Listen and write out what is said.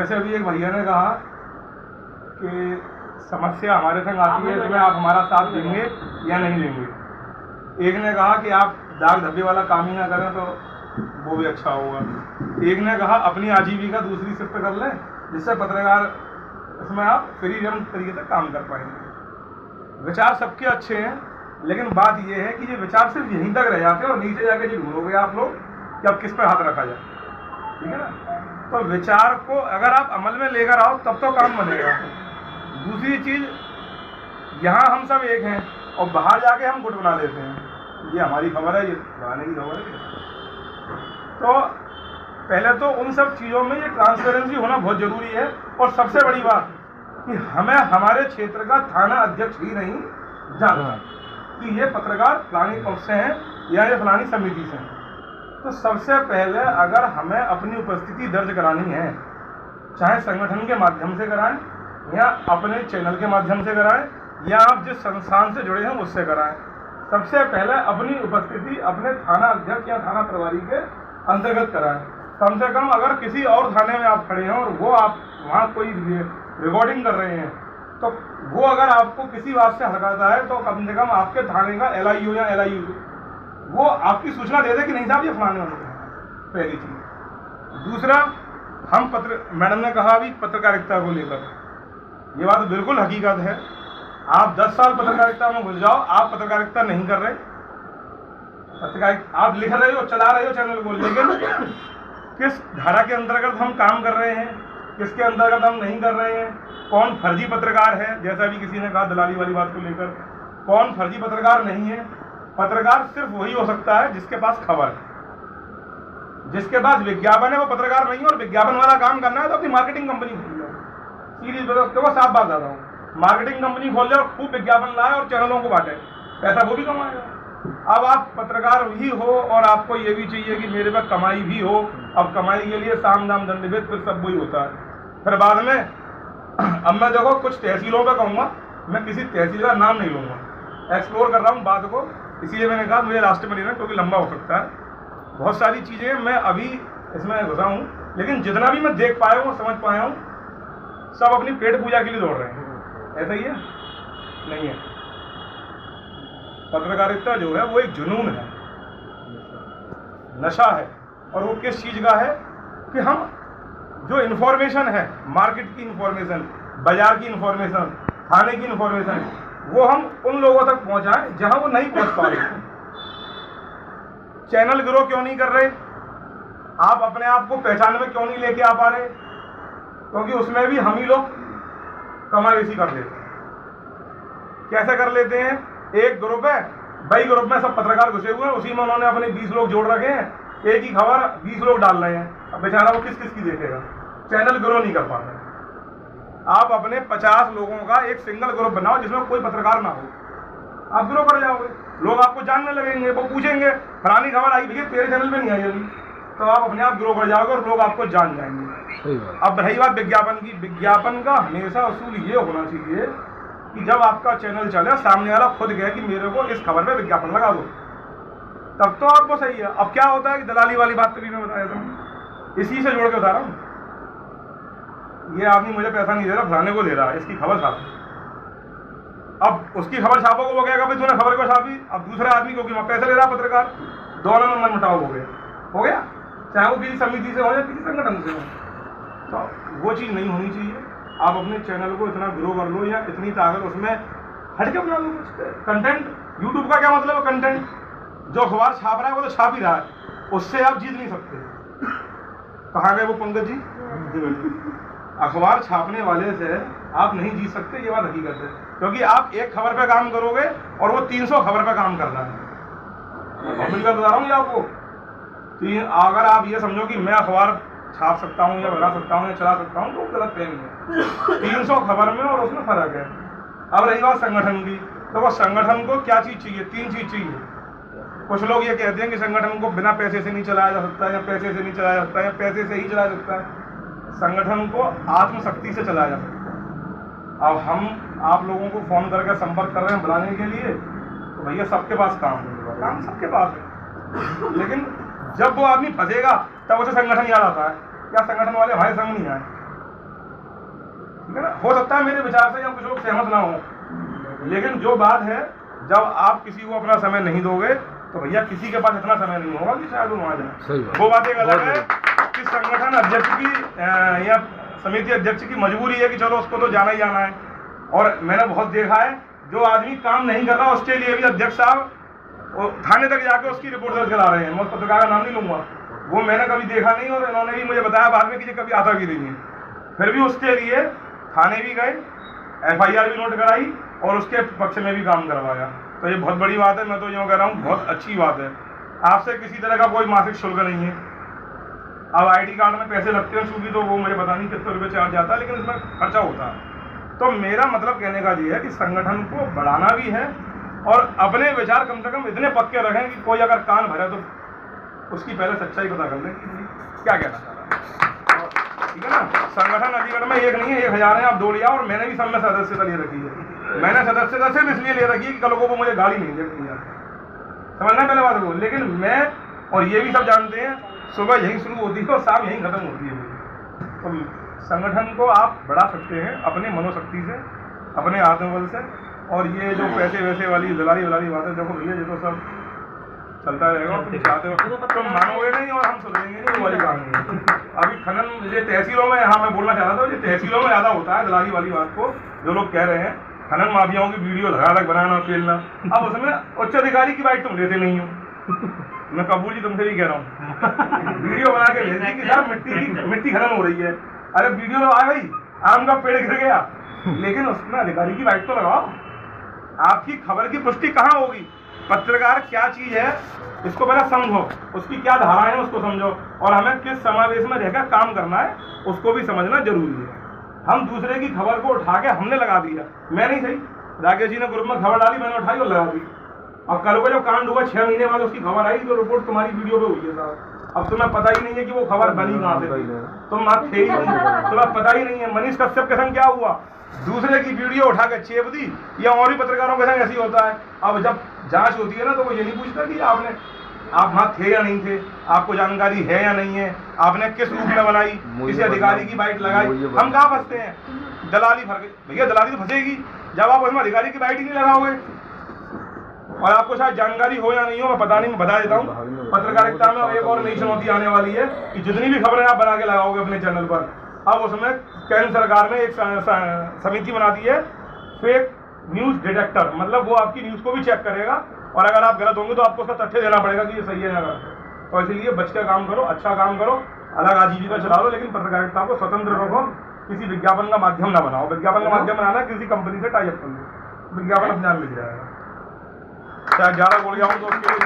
जैसे अभी एक भैया ने कहा कि समस्या हमारे संग आती है, इसमें आप हमारा साथ देंगे या नहीं देंगे। एक ने कहा कि आप दाग धब्बे वाला काम ही ना करें तो वो भी अच्छा होगा। एक ने कहा अपनी आजीविका दूसरी शिफ्ट कर लें, जिससे पत्रकार इसमें आप फ्रीडम तरीके से काम कर पाएंगे। विचार सबके अच्छे हैं, लेकिन बात यह है कि ये विचार सिर्फ यहीं तक रह जाते हैं और नीचे जाके जो ढूंढोगे आप लोग कि अब किस पर हाथ रखा जाए, ठीक है ना। तो विचार को अगर आप अमल में लेकर आओ तब तो काम बनेगा। दूसरी चीज, यहाँ हम सब एक हैं और बाहर जाके हम गुट बना लेते हैं, ये हमारी खबर है, ये बनाने की खबर है। तो पहले तो उन सब चीज़ों में ये ट्रांसपेरेंसी होना बहुत जरूरी है। और सबसे बड़ी बात कि हमें हमारे क्षेत्र का थाना अध्यक्ष ही नहीं जानना कि ये पत्रकार फलानी पक्ष से हैं या ये फलानी समिति से हैं। तो सबसे पहले अगर हमें अपनी उपस्थिति दर्ज करानी है, चाहे संगठन के माध्यम से कराएं या अपने चैनल के माध्यम से कराएं या आप जिस संस्थान से जुड़े हैं उससे कराएं, सबसे पहले अपनी उपस्थिति अपने थाना अध्यक्ष या थाना प्रभारी के अंतर्गत कराएं। कम से कम अगर किसी और थाने में आप खड़े हैं और वो आप वहाँ कोई रिकॉर्डिंग कर रहे हैं तो वो अगर आपको किसी बात से हटाता है तो कम से कम आपके थाने का LIU या LIU वो आपकी सूचना दे दे कि नहीं साहब ये फलाने वाले हैं। पहली चीज। दूसरा, हम मैडम ने कहा अभी पत्रकारिता को लेकर, ये बात बिल्कुल हकीकत है। आप 10 साल पत्रकारिता में घुस जाओ, आप पत्रकारिता नहीं कर रहे, आप लिख रहे हो, चला रहे हो चैनल को, लेकिन किस धारा के अंतर्गत हम काम कर रहे हैं, किसके अंतर्गत हम नहीं कर रहे हैं, कौन फर्जी पत्रकार है, जैसा भी किसी ने कहा दलाली वाली बात को लेकर, कौन फर्जी पत्रकार नहीं है। पत्रकार सिर्फ वही हो सकता है जिसके पास खबर है, जिसके पास विज्ञापन है वो पत्रकार नहीं है। और विज्ञापन वाला काम करना है तो अपनी मार्केटिंग कंपनी खोल लो। सीरीज देखो, साफ बात आता हूँ, मार्केटिंग कंपनी खोल जाओ, खूब विज्ञापन लाए और चैनलों को बांटे, पैसा वो भी कमाएगा। अब आप पत्रकार भी हो और आपको ये भी चाहिए कि मेरे पास कमाई भी हो। अब कमाई के लिए साम दाम दंड भेद फिर सब वही होता है। फिर बाद में अब मैं देखो कुछ तहसीलों पर कहूँगा, मैं किसी तहसील का नाम नहीं लूँगा, एक्सप्लोर कर रहा हूँ बात को, इसीलिए मैंने कहा मुझे लास्ट में लेना क्योंकि लंबा हो सकता है। बहुत सारी चीज़ें मैं अभी इसमें घुसा हूँ, लेकिन जितना भी मैं देख पाया हूँ, समझ पाया हूँ, सब अपनी पेट पूजा के लिए दौड़ रहे हैं। ऐसा ही है? नहीं है। पत्रकारिता जो है वो एक जुनून है, नशा है। और वो किस चीज़ का है कि हम जो इन्फॉर्मेशन है, मार्केट की इन्फॉर्मेशन, बाजार की इन्फॉर्मेशन, थाने की इन्फॉर्मेशन, वो हम उन लोगों तक पहुंचाएं जहां वो नहीं पहुंच पा रहे। चैनल ग्रो क्यों नहीं कर रहे? आप अपने आप को पहचान में क्यों नहीं लेके आ पा रहे? क्योंकि उसमें भी हम ही लोग कमावेशी कर लेते हैं। कैसे कर लेते हैं? एक ग्रुप है, भाई ग्रुप में सब पत्रकार घुसे हुए हैं, उसी में उन्होंने अपने 20 लोग जोड़ रखे हैं, एक ही खबर 20 लोग डाल रहे हैं। अब बेचारा वो किस किस की देखेगा? चैनल ग्रो नहीं कर पा रहे। आप अपने 50 लोगों का एक सिंगल ग्रुप बनाओ जिसमें कोई पत्रकार ना हो, आप ग्रो कर जाओगे, लोग आपको जानने लगेंगे, वो पूछेंगे फलानी खबर आई भैया तेरे चैनल में नहीं आई अभी, तो आप अपने आप ग्रो कर जाओगे और लोग आपको जान जाएंगे। अब रही बात विज्ञापन की, विज्ञापन का हमेशा असूल ये होना चाहिए कि जब आपका चैनल चले, सामने वाला खुद कहे कि मेरे को इस खबर में विज्ञापन लगा दो, तब तो आपको सही है। अब क्या होता है कि दलाली वाली बात तो भी मैं बताया था, इसी से जोड़ के बता रहा हूँ। ये आदमी मुझे पैसा नहीं दे रहा, फलाने को दे रहा है, इसकी खबर छाप। अब उसकी खबर छापो को वो कहेगा भाई तूने खबर को छापी। अब दूसरे आदमी को क्योंकि पैसे ले रहा पत्रकार, दोनों में मनमुटाव हो गया, चाहे वो किसी समिति से हो या किसी संगठन से हो। तो वो चीज़ नहीं होनी चाहिए। आप अपने चैनल को इतना ग्रो कर लो या इतनी ताकत उसमें हट के बना लो कंटेंट। यूट्यूब का क्या मतलब है? कंटेंट। जो अखबार छाप रहा है वो तो छाप ही रहा है, उससे आप जीत नहीं सकते। कहाँ गए वो पंकज जी? अखबार छापने वाले से आप नहीं जीत सकते, ये बात हकीकत है। क्योंकि आप एक खबर पे काम करोगे और वो 300 खबर पे काम कर रहा है। मैं बता रहा हूँ आपको, अगर आप ये समझो कि मैं अखबार छाप सकता हूँ या बना सकता हूँ या चला सकता हूँ, तो गलत फहमी है। 300 खबर में और उसमें फर्क है। अब रही बात संगठन की, तो वो संगठन को क्या चीज़ चाहिए? 3 चीज़ चाहिए। कुछ लोग ये कहते हैं कि संगठन को बिना पैसे से नहीं चलाया जा सकता, या पैसे से नहीं चलाया जा सकता, या पैसे से ही चलाया जा सकता है। संगठन को आत्मशक्ति से चलाया जा सकता है। अब हम आप लोगों को फोन करके संपर्क कर रहे हैं बुलाने के लिए, तो भैया सबके पास काम सबके पास है, लेकिन जब वो आदमी फंसेगा तब उसे संगठन याद आता है, क्या संगठन वाले हमारे संग नहीं आए। हो सकता है मेरे विचार से या कुछ लोग सहमत ना हो, लेकिन जो बात है, जब आप किसी को अपना समय नहीं दोगे तो भैया किसी के पास इतना समय नहीं होगा कि शायद वो वहाँ जाए। वो बात एक अलग है कि संगठन अध्यक्ष की या समिति अध्यक्ष की मजबूरी है कि चलो उसको तो जाना ही जाना है। और मैंने बहुत देखा है, जो आदमी काम नहीं कर रहा उसके लिए भी अध्यक्ष साहब थाने तक जाके उसकी रिपोर्ट दर्ज करा रहे हैं। मैं उस पत्रकार का नाम नहीं लूंगा, वो मैंने कभी देखा नहीं और इन्होंने भी मुझे बताया बाद में कि ये कभी आता भी नहीं है। फिर भी उसके लिए थाने भी गए, FIR भी नोट कराई और उसके पक्ष में भी काम करवाया। तो ये बहुत बड़ी बात है। मैं तो यूँ कह रहा हूँ बहुत अच्छी बात है। आपसे किसी तरह का कोई मासिक शुल्क नहीं है। अब ID कार्ड में पैसे लगते हैं चूंकि, तो वो मुझे पता नहीं कितने रुपये चार्ज जाता है, लेकिन इसमें खर्चा होता है। तो मेरा मतलब कहने का ये है कि संगठन को बढ़ाना भी है और अपने विचार कम से कम इतने पक्के रखें कि कोई अगर कान भरे तो उसकी पहले सच्चाई पता कर लें कि क्या कहना चाह रहा है। ठीक है ना। संगठन अलीगढ़ में एक नहीं है, 1000 है। आप 2 लिया और मैंने भी सब में सदस्यता ले रखी है। मैंने सदस्यता सिर्फ इसलिए ले रखी है कि कल को मुझे गाली नहीं देती है, समझना पहले बात को। लेकिन मैं और ये भी सब जानते हैं, सुबह यहीं शुरू होती है और शाम यहीं खत्म होती है। तो संगठन को आप बढ़ा सकते हैं अपने मनोशक्ति से, अपने आत्मबल से। और ये जो पैसे वैसे वाली दलाली बातें, देखो भैया ये तो सब चलता रहेगा। तुम चाहते हो तुम मानोगे नहीं और हम सुधरेंगे नहीं, वो वाली कहानी है। अभी खनन ये तहसीलों में, हाँ मैं बोलना चाहता था, ये तहसीलों में ज़्यादा होता है दलाली वाली बात को, जो लोग कह रहे हैं खनन माफियाओं की वीडियो लगा बनाना और खेलना। अब उसमें उच्च अधिकारी की बाइट तुम लेते नहीं हो। मैं कपूर जी तुमसे भी कह रहा हूँ, वीडियो बना के भेज दी कि साहब मिट्टी खनन हो रही है। अरे वीडियो तो आ गई, आम का पेड़ गिर गया, लेकिन उसमें अधिकारी की बाइट तो लगाओ। आपकी खबर की पुष्टि कहाँ होगी? पत्रकार क्या चीज है इसको पहले समझो, उसकी क्या धाराएं हैं उसको समझो, और हमें किस समावेश में रहकर काम करना है उसको भी समझना जरूरी है। हम दूसरे की खबर को उठा के हमने लगा दिया, मैं नहीं सही, राकेश जी ने ग्रुप में खबर डाली, मैंने उठाई और लगा दी। और कल को जब कांड हुआ 6 महीने बाद उसकी खबर आई तो रिपोर्ट तुम्हारी वीडियो पे हुई है साहब। अब तुम्हें पता ही नहीं है कि वो खबर बनी कहाँ से थी, तुम आप थे ही नहीं, तुम्हें पता ही नहीं है। मनीष कश्यप के संग क्या हुआ, दूसरे की वीडियो उठा के चेप दी, या और भी पत्रकारों के संग ऐसी होता है। अब जब जांच होती है ना तो वो ये नहीं पूछता कि आप वहाँ थे या नहीं थे, आपको जानकारी है या नहीं है, आपने किस रूप में बनाई, किसी अधिकारी की बाइट लगाई। हम कहाँ फंसते हैं, दलाली फंस गई। भैया दलाली तो फंसेगी जब आप उसमें अधिकारी की बाइट ही नहीं लगाओगे। और आपको शायद जानकारी हो या नहीं हो, मैं पता नहीं, मैं बता देता हूँ। पत्रकारिता में एक और नई चुनौती आने वाली है कि जितनी भी खबरें आप बना के लगाओगे अपने चैनल पर, अब उसमें केंद्र सरकार ने एक समिति बना दी है फेक न्यूज डिटेक्टर, मतलब वो आपकी न्यूज को भी चेक करेगा और अगर आप गलत होंगे तो आपको उसका तथ्य देना पड़ेगा कि ये सही है या गलत। तो इसलिए बच के काम करो, अच्छा काम करो, अलग आजीविका चला लो, लेकिन पत्रकारिता को स्वतंत्र रखो। किसी विज्ञापन का माध्यम ना बनाओ। विज्ञापन का माध्यम बनाना किसी कंपनी से टाई अप कर लो, विज्ञापन अपने आप मिल जाएगा। चाहे 11 गोलियां हो तो उसके लिए